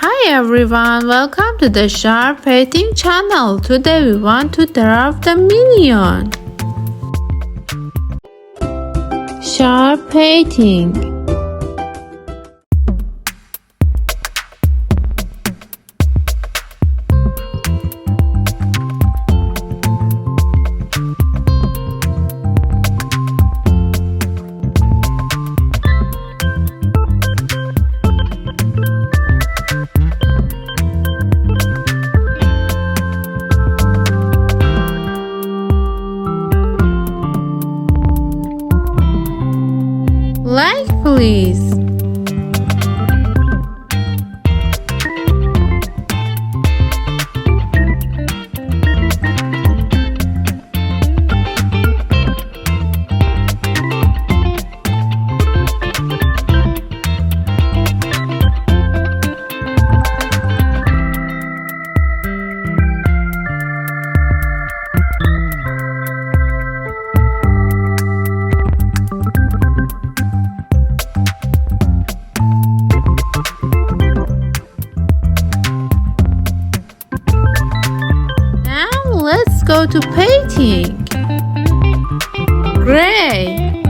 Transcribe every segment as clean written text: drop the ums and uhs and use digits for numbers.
Hi everyone, welcome to the Sharp Painting channel. Today we want to draw the Minion. Sharp Painting. Like please. Let's go to painting. Gray.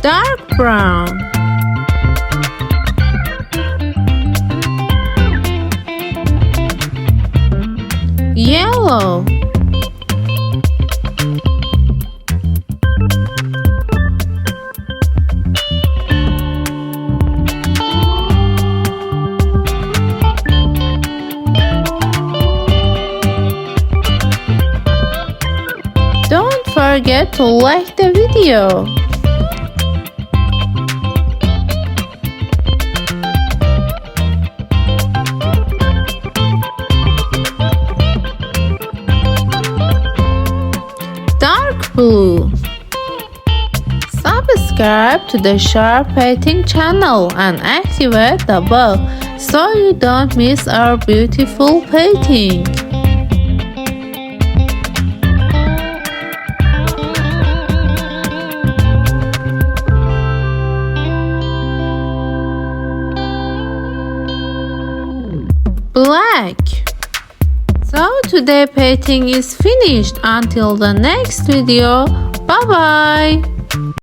Dark brown. Yellow. Don't forget to like the video. Dark blue. Subscribe to the Sharp Painting channel and activate the bell so you don't miss our beautiful painting. Black. So today painting is finished. Until the next video, bye bye.